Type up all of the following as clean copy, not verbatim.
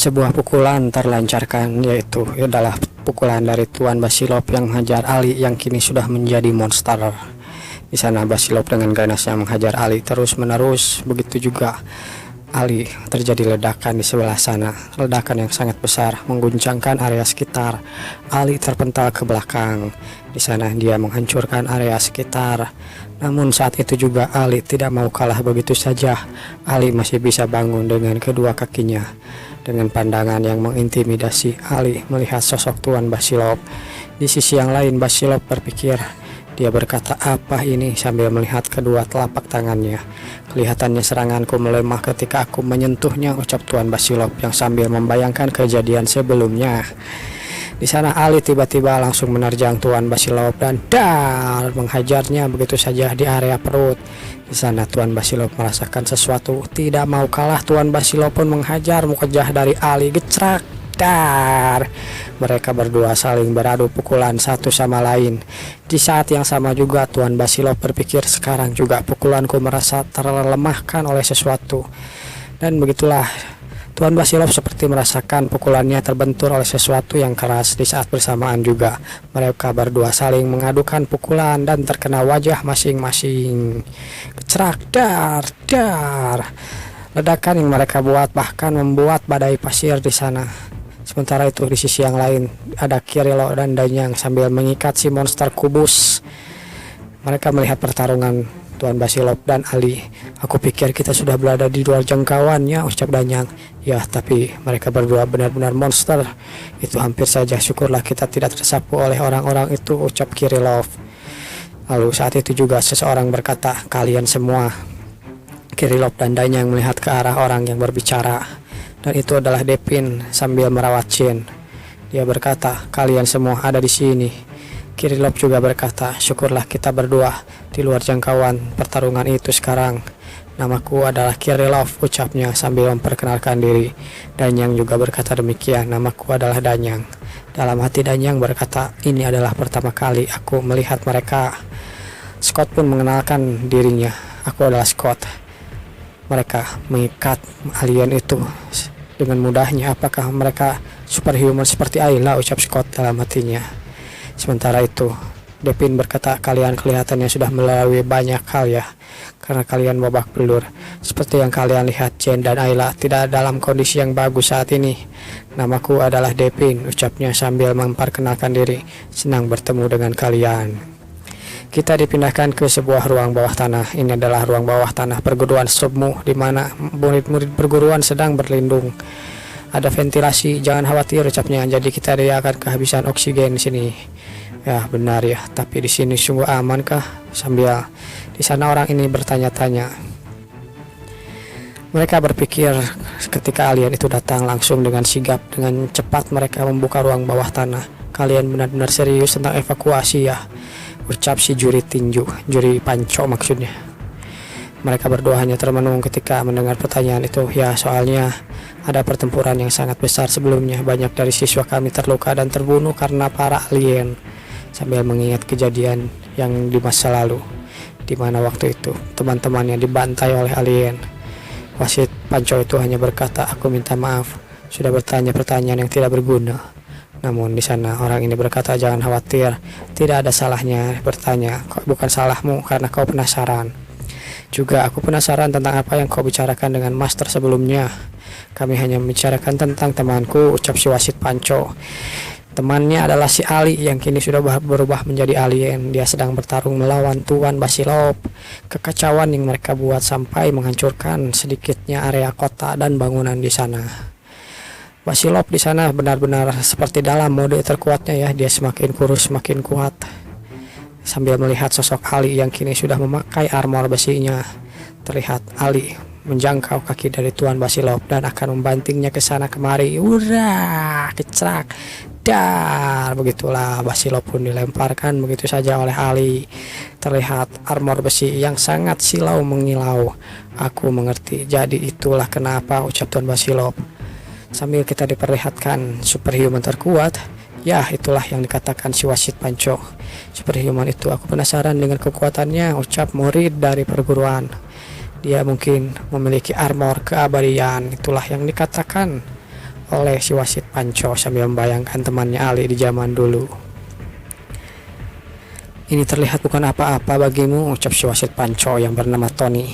Sebuah pukulan terlancarkan, yaitu adalah pukulan dari Tuan Basilov yang menghajar Ali yang kini sudah menjadi monster. Di sana Basilov dengan ganasnya menghajar Ali terus-menerus. Begitu juga Ali, terjadi ledakan di sebelah sana. Ledakan yang sangat besar mengguncangkan area sekitar. Ali terpental ke belakang. Di sana dia menghancurkan area sekitar. Namun saat itu juga Ali tidak mau kalah begitu saja. Ali masih bisa bangun dengan kedua kakinya. Dengan pandangan yang mengintimidasi, Ali melihat sosok Tuan Basilov. Di sisi yang lain, Basilov berpikir. Dia berkata, "Apa ini?" sambil melihat kedua telapak tangannya. "Kelihatannya seranganku melemah ketika aku menyentuhnya," ucap Tuan Basilov yang sambil membayangkan kejadian sebelumnya. Di sana Ali tiba-tiba langsung menerjang Tuan Basilov dan menghajarnya begitu saja di area perut. Di sana Tuan Basilov merasakan sesuatu. Tidak mau kalah, Tuan Basilov pun menghajar wajah dari Ali. Gecrak. Mereka berdua saling beradu pukulan satu sama lain. Di saat yang sama juga Tuan Basilov berpikir, sekarang juga pukulanku merasa terlemahkan oleh sesuatu. Dan begitulah Tuan Basilov seperti merasakan pukulannya terbentur oleh sesuatu yang keras. Di saat bersamaan juga mereka berdua saling mengadukan pukulan dan terkena wajah masing-masing. Gecrak, dar. Ledakan yang mereka buat bahkan membuat badai pasir di sana. Sementara itu di sisi yang lain ada Kirillov dan Danyang sambil mengikat si monster kubus. Mereka melihat pertarungan Tuan Basilov dan Ali. "Aku pikir kita sudah berada di luar jangkauannya," ucap Danyang. "Ya, tapi mereka berdua benar-benar monster. Itu hampir saja, syukurlah kita tidak tersapu oleh orang-orang itu," ucap Kirillov. Lalu saat itu juga seseorang berkata, "Kalian semua." Kirillov dan Danyang melihat ke arah orang yang berbicara. Dan itu adalah Depin sambil merawat Chen. Dia berkata, "Kalian semua ada di sini." Kirillov juga berkata, "Syukurlah kita berdua di luar jangkauan pertarungan itu sekarang. Namaku adalah Kirillov," ucapnya sambil memperkenalkan diri. Danyang juga berkata demikian, "Namaku adalah Danyang." Dalam hati Danyang berkata, "Ini adalah pertama kali aku melihat mereka." Scott pun mengenalkan dirinya, "Aku adalah Scott." Mereka mengikat alien itu dengan mudahnya. "Apakah mereka superhuman seperti Ayla?" ucap Scott dalam hatinya. Sementara itu Depin berkata, "Kalian kelihatannya sudah melalui banyak hal ya, karena kalian babak belur. Seperti yang kalian lihat, Chen dan Ayla tidak dalam kondisi yang bagus saat ini." "Namaku adalah Depin," ucapnya sambil memperkenalkan diri. "Senang bertemu dengan kalian." Kita dipindahkan ke sebuah ruang bawah tanah. Ini adalah ruang bawah tanah perguruan Submu, di mana murid-murid perguruan sedang berlindung. Ada ventilasi, jangan khawatir, ucapnya. Jadi kita tidak akan kehabisan oksigen di sini. Ya benar ya, tapi di sini sungguh amankah? Sambil di sana orang ini bertanya-tanya. Mereka berpikir ketika alien itu datang langsung dengan sigap, dengan cepat mereka membuka ruang bawah tanah. "Kalian benar-benar serius tentang evakuasi ya?" ucap si juri tinju, juri panco maksudnya. Mereka berdua hanya termenung ketika mendengar pertanyaan itu. "Ya, soalnya ada pertempuran yang sangat besar sebelumnya. Banyak dari siswa kami terluka dan terbunuh karena para alien." Sambil mengingat kejadian yang di masa lalu, di mana waktu itu teman-temannya dibantai oleh alien. Wasit panco itu hanya berkata, "Aku minta maaf, sudah bertanya pertanyaan yang tidak berguna." Namun di sana orang ini berkata, "Jangan khawatir, tidak ada salahnya bertanya. Bukan salahmu karena kau penasaran. Juga aku penasaran tentang apa yang kau bicarakan dengan master sebelumnya. Kami hanya membicarakan tentang temanku," ucap si wasit panco. Temannya adalah si Ali yang kini sudah berubah menjadi alien. Dia sedang bertarung melawan Tuan Basilov. Kekacauan yang mereka buat sampai menghancurkan sedikitnya area kota dan bangunan di sana. Basilov di sana benar-benar seperti dalam mode terkuatnya ya. Dia semakin kurus, semakin kuat. Sambil melihat sosok Ali yang kini sudah memakai armor besinya, terlihat Ali menjangkau kaki dari Tuan Basilov dan akan membantingnya ke sana kemari. Hurrah, kecrak, dar. Begitulah Basilov pun dilemparkan begitu saja oleh Ali. Terlihat armor besi yang sangat silau mengilau. "Aku mengerti, jadi itulah kenapa," ucap Tuan Basilov. Sambil kita diperlihatkan superhuman terkuat. "Ya, itulah yang dikatakan si wasit panco. Superhuman itu, aku penasaran dengan kekuatannya," ucap murid dari perguruan. "Dia mungkin memiliki armor keabadian." Itulah yang dikatakan oleh si wasit Panco sambil membayangkan temannya Ali di zaman dulu. Ini terlihat bukan apa-apa bagimu, ucap si wasit Panco yang bernama Tony.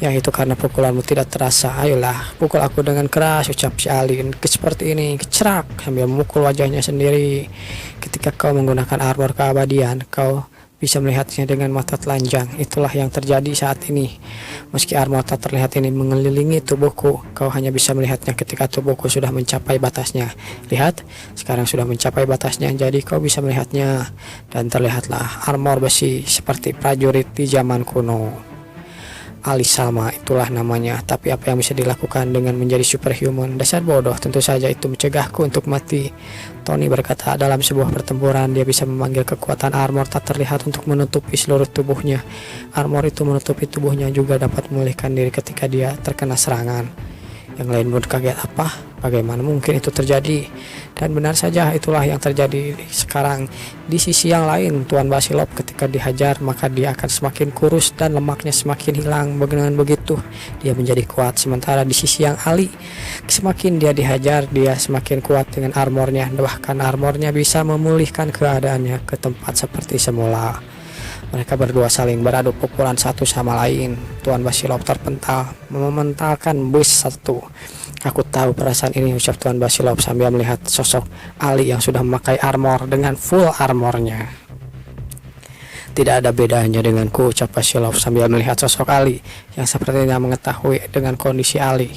Ya itu karena pukulanmu tidak terasa. Ayolah, pukul aku dengan keras, ucap si Ali. Seperti ini, kecerak sambil memukul wajahnya sendiri. Ketika kau menggunakan armor keabadian, kau bisa melihatnya dengan mata telanjang. Itulah yang terjadi saat ini. Meski armor tak terlihat ini mengelilingi tubuhku, kau hanya bisa melihatnya ketika tubuhku sudah mencapai batasnya. Lihat, sekarang sudah mencapai batasnya, jadi kau bisa melihatnya. Dan terlihatlah armor besi seperti prajurit di zaman kuno. Ali Salma, itulah namanya. Tapi apa yang bisa dilakukan dengan menjadi superhuman? Dasar bodoh, tentu saja itu mencegahku untuk mati. Tony berkata, dalam sebuah pertempuran dia bisa memanggil kekuatan armor tak terlihat untuk menutupi seluruh tubuhnya. Armor itu menutupi tubuhnya juga dapat memulihkan diri ketika dia terkena serangan. Yang lain pun kaget, apa? Bagaimana mungkin itu terjadi? Dan benar saja itulah yang terjadi sekarang. Di sisi yang lain, Tuan Basilov ketika dihajar maka dia akan semakin kurus dan lemaknya semakin hilang. Dengan begitu dia menjadi kuat. Sementara di sisi yang Ali, semakin dia dihajar dia semakin kuat dengan armornya. Bahkan armornya bisa memulihkan keadaannya ke tempat seperti semula. Mereka berdua saling beradu pukulan satu sama lain. Tuan Basilov terpental, mementalkan bus satu. Aku tahu perasaan ini, ucap Tuan Basilov sambil melihat sosok Ali yang sudah memakai armor dengan full armornya. Tidak ada bedanya denganku, ucap Basilov sambil melihat sosok Ali yang sepertinya mengetahui dengan kondisi Ali.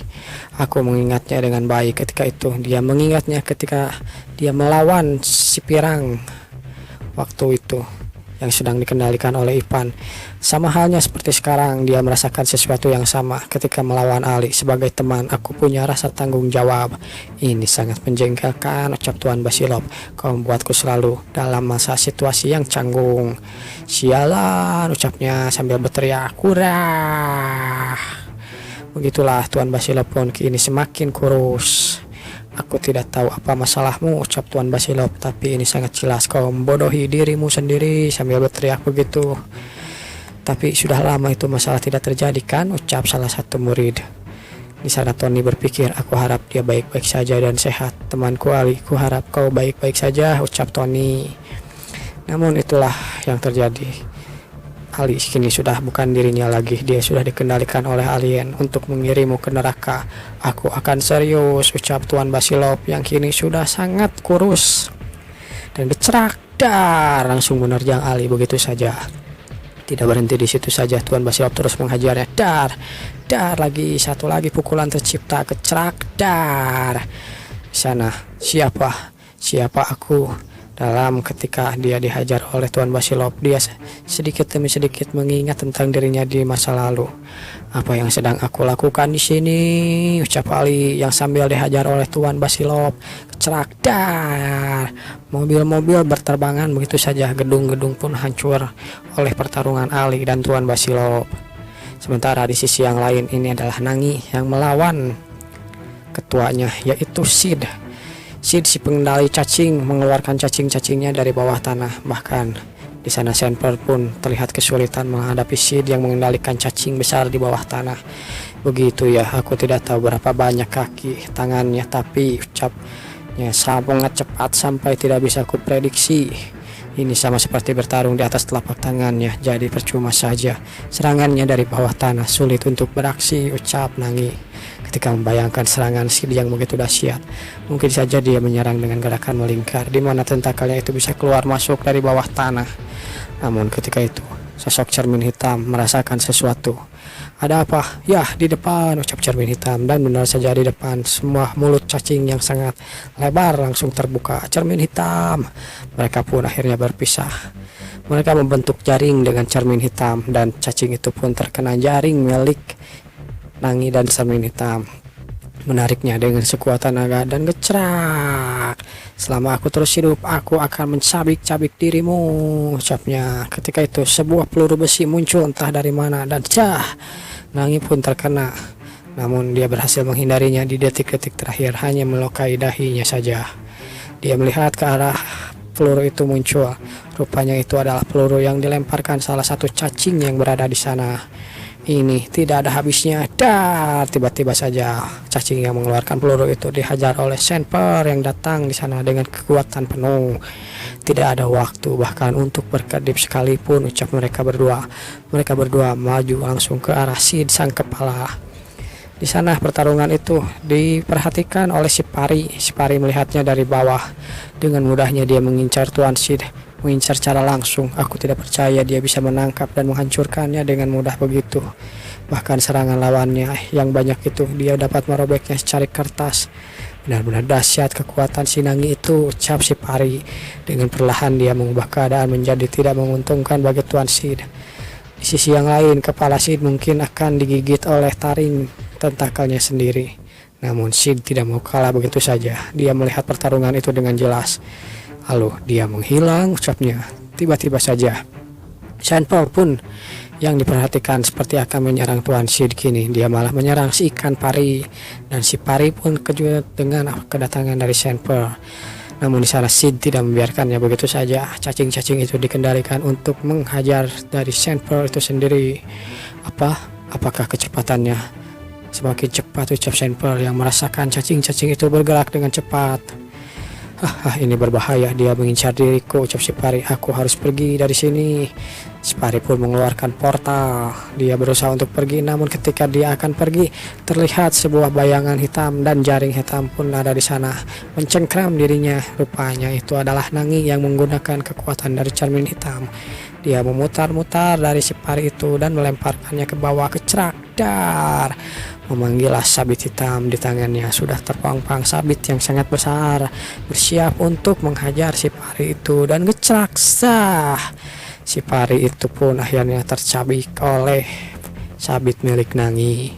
Aku mengingatnya dengan baik ketika itu. Dia mengingatnya ketika dia melawan si Pirang waktu itu yang sedang dikendalikan oleh Ivan. Sama halnya seperti sekarang, dia merasakan sesuatu yang sama ketika melawan Ali. Sebagai teman, aku punya rasa tanggung jawab. Ini sangat menjengkelkan, ucap Tuan Basilov. Kau membuatku selalu dalam masa situasi yang canggung. Sialan, ucapnya sambil berteriak, kurah. Begitulah Tuan Basilov pun kini semakin kurus. Aku tidak tahu apa masalahmu, ucap Tuan Basilov, tapi ini sangat jelas kau membodohi dirimu sendiri, sambil berteriak begitu. Tapi sudah lama itu masalah tidak terjadi kan, ucap salah satu murid. Di sana Tony berpikir, aku harap dia baik-baik saja dan sehat. Temanku Ali, ku harap kau baik-baik saja, ucap Tony. Namun itulah yang terjadi. Ali kini sudah bukan dirinya lagi. Dia sudah dikendalikan oleh alien untuk mengirimmu ke neraka. Aku akan serius, ucap Tuan Basilov yang kini sudah sangat kurus. Dan bercerak, dar, langsung menerjang Ali begitu saja. Tidak berhenti di situ saja, Tuan Basilov terus menghajarnya. Dar, lagi satu lagi pukulan tercipta, kecerak, dar. Di sana, siapa aku? Dalam ketika dia dihajar oleh Tuan Basilov, dia sedikit demi sedikit mengingat tentang dirinya di masa lalu. Apa yang sedang aku lakukan di sini, ucap Ali yang sambil dihajar oleh Tuan Basilov. Kecerak, dar. Mobil-mobil berterbangan begitu saja. Gedung-gedung pun hancur oleh pertarungan Ali dan Tuan Basilov. Sementara di sisi yang lain, ini adalah Nangi yang melawan ketuanya, yaitu Sid. Sid si pengendali cacing mengeluarkan cacing-cacingnya dari bawah tanah. Bahkan di sana Sandper pun terlihat kesulitan menghadapi Sid yang mengendalikan cacing besar di bawah tanah. Begitu ya, aku tidak tahu berapa banyak kaki tangannya, tapi ucapnya sangat cepat sampai tidak bisa kuprediksi. Ini sama seperti bertarung di atas telapak tangannya, jadi percuma saja. Serangannya dari bawah tanah sulit untuk beraksi, ucap Nangi. Ketika membayangkan serangan Sid yang begitu dahsyat, mungkin saja dia menyerang dengan gerakan melingkar, di mana tentakelnya itu bisa keluar masuk dari bawah tanah. Namun ketika itu, sosok cermin hitam merasakan sesuatu. Ada apa? Ya, di depan, ucap cermin hitam. Dan benar saja di depan, semua mulut cacing yang sangat lebar langsung terbuka. Cermin hitam. Mereka pun akhirnya berpisah. Mereka membentuk jaring dengan cermin hitam, dan cacing itu pun terkena jaring milik Nangi dan cermin hitam. Menariknya dengan sekuat tenaga dan gecerak. Selama aku terus hidup, aku akan mencabik-cabik dirimu, ucapnya. Ketika itu sebuah peluru besi muncul entah dari mana dan Nangi pun terkena. Namun dia berhasil menghindarinya di detik-detik terakhir, hanya melukai dahinya saja. Dia melihat ke arah peluru itu muncul. Rupanya itu adalah peluru yang dilemparkan salah satu cacing yang berada di sana. ini tidak ada habisnya. Dar, tiba-tiba saja cacing yang mengeluarkan peluru itu dihajar oleh Sandper yang datang di sana dengan kekuatan penuh. Tidak ada waktu bahkan untuk berkedip sekalipun, ucap mereka berdua. Mereka berdua maju langsung ke arah Sid sang kepala. Di sana pertarungan itu diperhatikan oleh si Pari. Si Pari melihatnya dari bawah. Dengan mudahnya dia mengincar Tuan Sid, mengincar secara langsung. Aku tidak percaya dia bisa menangkap dan menghancurkannya dengan mudah begitu. Bahkan serangan lawannya yang banyak itu dia dapat merobeknya secari kertas. Benar-benar dahsyat kekuatan Sinangi itu, ucap si Pari. Dengan perlahan dia mengubah keadaan menjadi tidak menguntungkan bagi Tuan Sid. Di sisi yang lain, kepala Sid mungkin akan digigit oleh taring tentakelnya sendiri. Namun Sid tidak mau kalah begitu saja. Dia melihat pertarungan itu dengan jelas. Lalu dia menghilang, ucapnya. Tiba-tiba saja Sandper pun yang diperhatikan seperti akan menyerang Tuan Sid, kini dia malah menyerang si ikan pari. Dan si Pari pun kejut dengan kedatangan dari Sandper. Namun di sana Sid tidak membiarkannya begitu saja. Cacing-cacing itu dikendalikan untuk menghajar dari Sandper itu sendiri. Apakah kecepatannya semakin cepat, ucap Sandper yang merasakan cacing-cacing itu bergerak dengan cepat. Ini berbahaya, dia mengincar diriku, ucap si Pari. Aku harus pergi dari sini. Si Pari pun mengeluarkan portal. Dia berusaha untuk pergi, namun ketika dia akan pergi, terlihat sebuah bayangan hitam dan jaring hitam pun ada di sana mencengkram dirinya. Rupanya itu adalah Nangi yang menggunakan kekuatan dari cermin hitam. Dia memutar-mutar dari si Pari itu dan melemparkannya ke bawah ke cerak. Dar, memanggillah sabit hitam di tangannya. Sudah terpang-pang sabit yang sangat besar, bersiap untuk menghajar si Pari itu dan ngecrak. Si Pari itu pun akhirnya tercabik oleh sabit milik Nangi.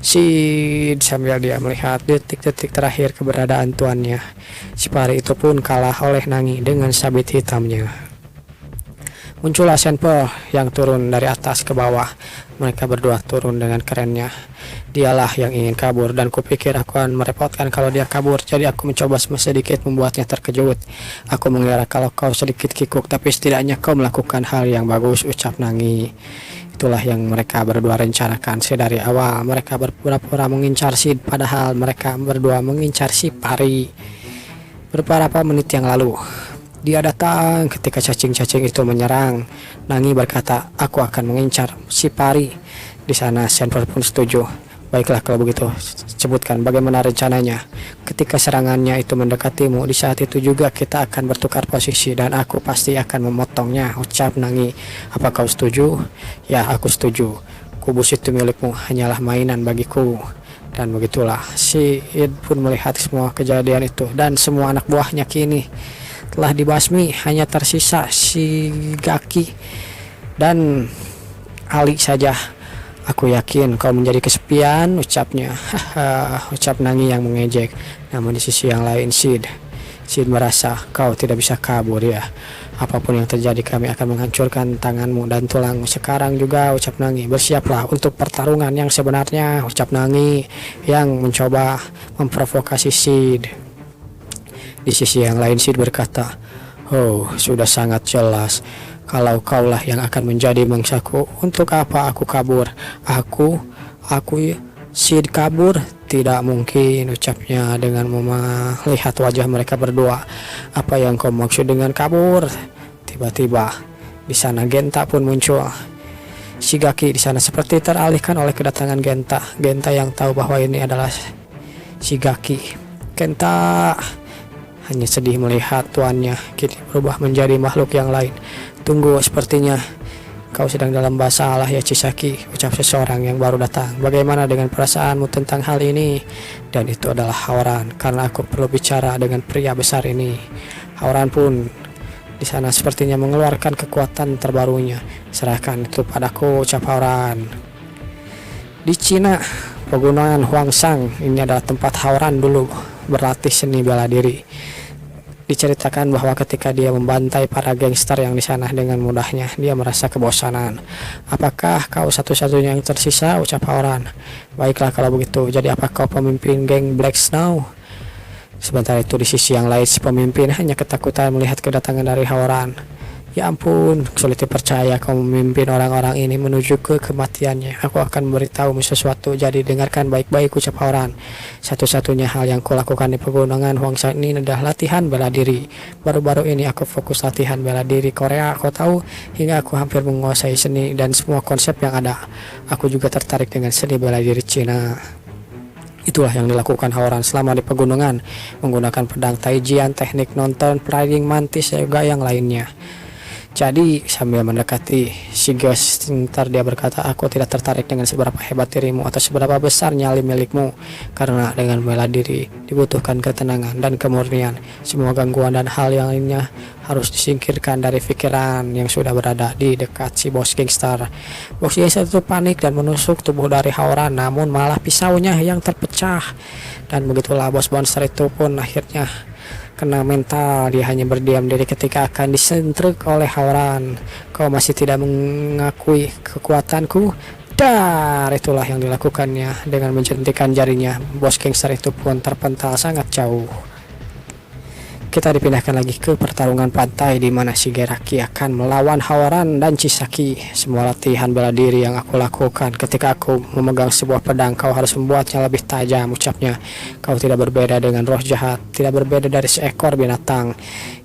Sid sambil dia melihat detik-detik terakhir keberadaan tuannya. Si Pari itu pun kalah oleh Nangi dengan sabit hitamnya. Muncullah Sandper yang turun dari atas ke bawah. Mereka berdua turun dengan kerennya. Dialah yang ingin kabur dan kupikir aku akan merepotkan kalau dia kabur. Jadi aku mencoba sedikit membuatnya terkejut. Aku mengira kalau kau sedikit kikuk, tapi setidaknya kau melakukan hal yang bagus, ucap Nangi. Itulah yang mereka berdua rencanakan sedari awal. Mereka berpura-pura mengincar Sid, padahal mereka berdua mengincar si Pari. Beberapa menit yang lalu dia datang ketika cacing-cacing itu menyerang. Nangi berkata, aku akan mengincar si Pari. Di sana Sandper pun setuju. Baiklah kalau begitu, sebutkan bagaimana rencananya. Ketika serangannya itu mendekatimu, di saat itu juga kita akan bertukar posisi dan aku pasti akan memotongnya, ucap Nangi. Apa kau setuju? Ya, aku setuju. Kubus itu milikmu, hanyalah mainan bagiku. Dan begitulah, Sid pun melihat semua kejadian itu dan semua anak buahnya kini telah dibasmi. Hanya tersisa si Gaki dan Ali saja. Aku yakin kau menjadi kesepian, ucapnya. Ucap Nangi yang mengejek. Namun di sisi yang lain Sid merasa kau tidak bisa kabur ya. Apapun yang terjadi kami akan menghancurkan tanganmu dan tulangmu sekarang juga, ucap Nangi. Bersiaplah untuk pertarungan yang sebenarnya, ucap Nangi yang mencoba memprovokasi Sid. Di sisi yang lain Sid berkata, oh sudah sangat jelas kalau kaulah yang akan menjadi mangsaku. Untuk apa aku kabur? Aku Sid kabur? Tidak mungkin, ucapnya dengan melihat wajah mereka berdua. Apa yang kau maksud dengan kabur? Tiba-tiba di sana Genta pun muncul. Shigaki di sana seperti teralihkan oleh kedatangan Genta. Genta yang tahu bahwa ini adalah Shigaki. Genta hanya sedih melihat tuannya kini berubah menjadi makhluk yang lain. Tunggu, sepertinya kau sedang dalam masalah ya Chisaki, ucap seseorang yang baru datang. Bagaimana dengan perasaanmu tentang hal ini? Dan itu adalah Hauran, karena aku perlu bicara dengan pria besar ini. Hauran pun di sana sepertinya mengeluarkan kekuatan terbarunya. Serahkan itu padaku, ucap Hauran. Di Cina, pegunungan Huangshan, ini adalah tempat Hauran dulu berlatih seni bela diri. Diceritakan bahwa ketika dia membantai para gangster yang di sana dengan mudahnya, dia merasa kebosanan. Apakah kau satu-satunya yang tersisa, ucap Hauran. Baiklah kalau begitu, jadi apa kau pemimpin geng Black Snow? Sebentar itu di sisi yang lain si pemimpin hanya ketakutan melihat kedatangan dari Hauran. Ya ampun, sulit dipercaya kau memimpin orang-orang ini menuju ke kematiannya. Aku akan memberitahumu sesuatu, jadi dengarkan baik-baik, ucap Howran. Satu-satunya hal yang kulakukan di pegunungan Huangshan ini adalah latihan bela diri. Baru-baru ini aku fokus latihan bela diri Korea, kau tahu, hingga aku hampir menguasai seni dan semua konsep yang ada. Aku juga tertarik dengan seni bela diri Cina. Itulah yang dilakukan Howran selama di pegunungan, menggunakan pedang Taijian, teknik nonton, riding mantis, juga yang lainnya. Jadi sambil mendekati Shigeoshi, sebentar dia berkata, aku tidak tertarik dengan seberapa hebat dirimu atau seberapa besar nyali milikmu, karena dengan bela diri dibutuhkan ketenangan dan kemurnian. Semua gangguan dan hal yang lainnya harus disingkirkan dari pikiran yang sudah berada di dekat si bos gangster. Bos gangster itu panik dan menusuk tubuh dari Howran, namun malah pisaunya yang terpecah. Dan begitulah bos monster itu pun akhirnya kena mental. Dia hanya berdiam diri ketika akan disentruk oleh Howran. Kau masih tidak mengakui kekuatanku? Dar, itulah yang dilakukannya. Dengan menjentikan jarinya, bos gangster itu pun terpental sangat jauh. Kita dipindahkan lagi ke pertarungan pantai di mana Shigaraki akan melawan Howran dan Chisaki. Semua latihan bela diri yang aku lakukan ketika aku memegang sebuah pedang, kau harus membuatnya lebih tajam, ucapnya. Kau tidak berbeda dengan roh jahat, tidak berbeda dari seekor binatang.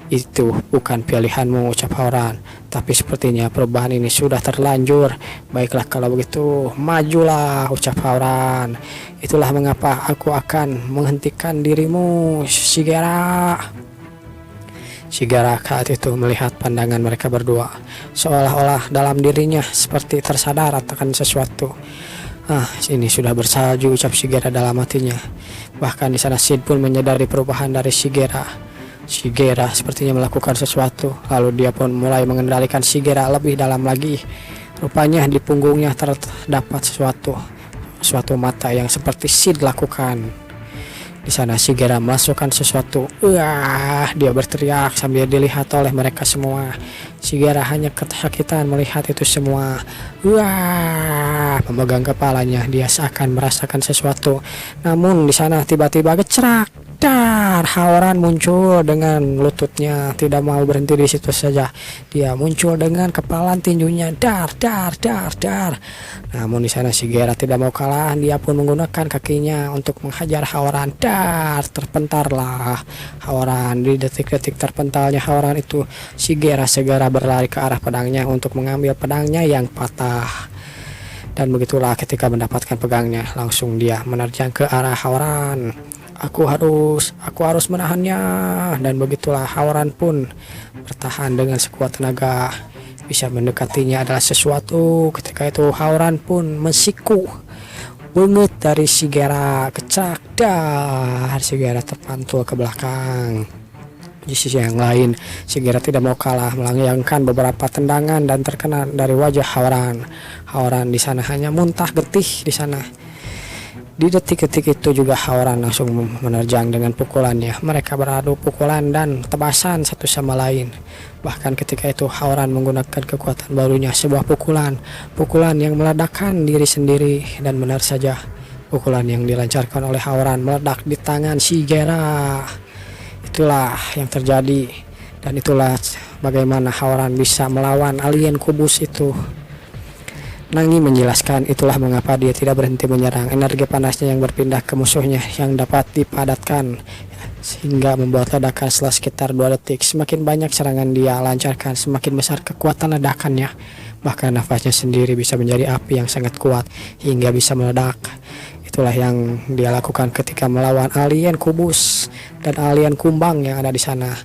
Itu bukan pilihanmu, ucap Howran. Tapi sepertinya perubahan ini sudah terlanjur. Baiklah kalau begitu, majulah, ucap Howran. Itulah mengapa aku akan menghentikan dirimu, Shigara saat itu melihat pandangan mereka berdua, seolah-olah dalam dirinya seperti tersadar akan sesuatu. Ini sudah bersalju, ucap Shigera dalam hatinya. Bahkan di sana Sid pun menyadari perubahan dari Shigera. Shigera sepertinya melakukan sesuatu, lalu dia pun mulai mengendalikan Shigera lebih dalam lagi. Rupanya di punggungnya terdapat suatu mata yang seperti Sid lakukan. Di sana Shigera memasukkan sesuatu. Dia berteriak sambil dilihat oleh mereka semua. Shigera hanya kesakitan melihat itu semua. Memegang kepalanya, dia seakan merasakan sesuatu. Namun di sana tiba-tiba gecerak. Dar, Howran muncul dengan lututnya, tidak mau berhenti di situ saja. Dia muncul dengan kepalan tinjunya. Dar. Namun di sana Shigera tidak mau kalah, dia pun menggunakan kakinya untuk menghajar Howran. Dar, terpentarlah Howran. Di detik-detik terpentalnya Howran itu, Shigera segera berlari ke arah pedangnya untuk mengambil pedangnya yang patah. Dan begitulah ketika mendapatkan pedangnya, langsung dia menerjang ke arah Howran. Aku harus menahannya. Dan begitulah Howran pun bertahan dengan sekuat tenaga. Bisa mendekatinya adalah sesuatu. Ketika itu Howran pun mensiku banget dari Shigera. Kecak, dar, Shigera terpantul ke belakang. Di sisi yang lain, Shigera tidak mau kalah, melayangkan beberapa tendangan dan terkena dari wajah Howran. Howran di sana hanya muntah getih di sana. Di detik-detik itu juga Howran langsung menerjang dengan pukulannya. Mereka beradu pukulan dan tebasan satu sama lain. Bahkan ketika itu Howran menggunakan kekuatan barunya, sebuah pukulan yang meledakkan diri sendiri. Dan benar saja, pukulan yang dilancarkan oleh Howran meledak di tangan Shigera. Itulah yang terjadi, dan itulah bagaimana Howran bisa melawan alien kubus itu. Nangi menjelaskan itulah mengapa dia tidak berhenti menyerang. Energi panasnya yang berpindah ke musuhnya yang dapat dipadatkan sehingga membuat ledakan setelah sekitar 2 detik. Semakin banyak serangan dia lancarkan, semakin besar kekuatan ledakannya. Bahkan nafasnya sendiri bisa menjadi api yang sangat kuat hingga bisa meledak. Itulah yang dia lakukan ketika melawan alien kubus dan alien kumbang yang ada di sana.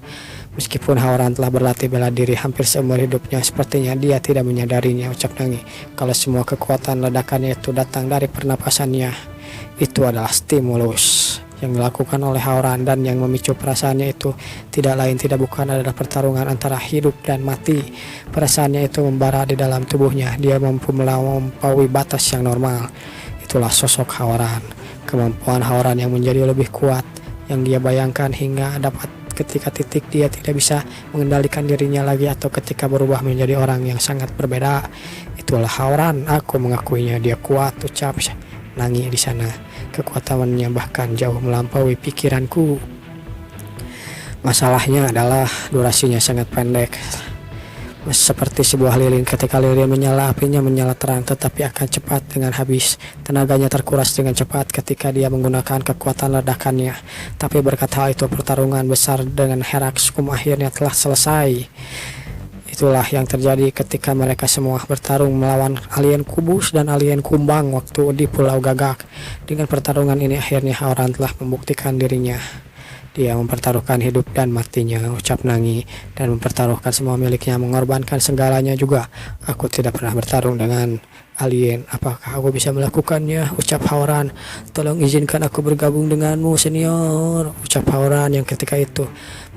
Meskipun Howran telah berlatih bela diri hampir seumur hidupnya, sepertinya dia tidak menyadarinya, ucap Nangi, kalau semua kekuatan ledakannya itu datang dari pernapasannya. Itu adalah stimulus yang dilakukan oleh Howran, dan yang memicu perasaannya itu tidak lain tidak bukan adalah pertarungan antara hidup dan mati. Perasaannya itu membara di dalam tubuhnya. Dia mampu melampaui batas yang normal. Itulah sosok Howran, kemampuan Howran yang menjadi lebih kuat yang dia bayangkan hingga dapat ketika titik dia tidak bisa mengendalikan dirinya lagi atau ketika berubah menjadi orang yang sangat berbeda. Itulah Howran, aku mengakuinya, dia kuat, ucap Nangi di sana. Kekuatannya bahkan jauh melampaui pikiranku. Masalahnya adalah durasinya sangat pendek. seperti sebuah lilin. Ketika lilin menyala, apinya menyala terang, tetapi akan cepat dengan habis. Tenaganya terkuras dengan cepat ketika dia menggunakan kekuatan ledakannya. Tapi berkat hal itu, pertarungan besar dengan Heraxkum akhirnya telah selesai. Itulah yang terjadi ketika mereka semua bertarung melawan alien kubus dan alien kumbang waktu di Pulau Gagak. Dengan pertarungan ini akhirnya Hauran telah membuktikan dirinya. Dia mempertaruhkan hidup dan matinya, ucap Nangi, dan mempertaruhkan semua miliknya, mengorbankan segalanya juga. Aku tidak pernah bertarung dengan alien. Apakah aku bisa melakukannya? Ucap Hauran. Tolong izinkan aku bergabung denganmu, senior, ucap Hauran yang ketika itu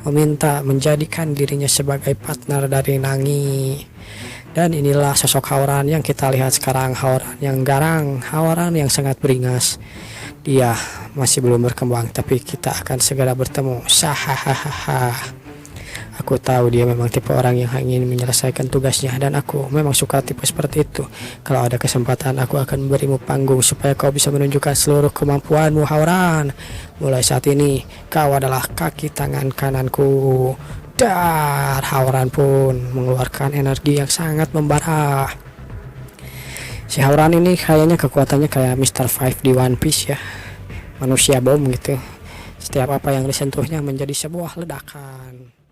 meminta menjadikan dirinya sebagai partner dari Nangi. Dan inilah sosok Hauran yang kita lihat sekarang, Hauran yang garang, Hauran yang sangat beringas. Dia masih belum berkembang, tapi kita akan segera bertemu. Sahahaha. Aku tahu dia memang tipe orang yang ingin menyelesaikan tugasnya, dan aku memang suka tipe seperti itu. Kalau ada kesempatan, aku akan memberimu panggung supaya kau bisa menunjukkan seluruh kemampuanmu, Hauran. Mulai saat ini, kau adalah kaki tangan kananku. Dar, Hauran pun mengeluarkan energi yang sangat membara. Si Hauran ini kayaknya kekuatannya kayak Mr. Five di One Piece ya, manusia bom gitu. Setiap apa yang disentuhnya menjadi sebuah ledakan.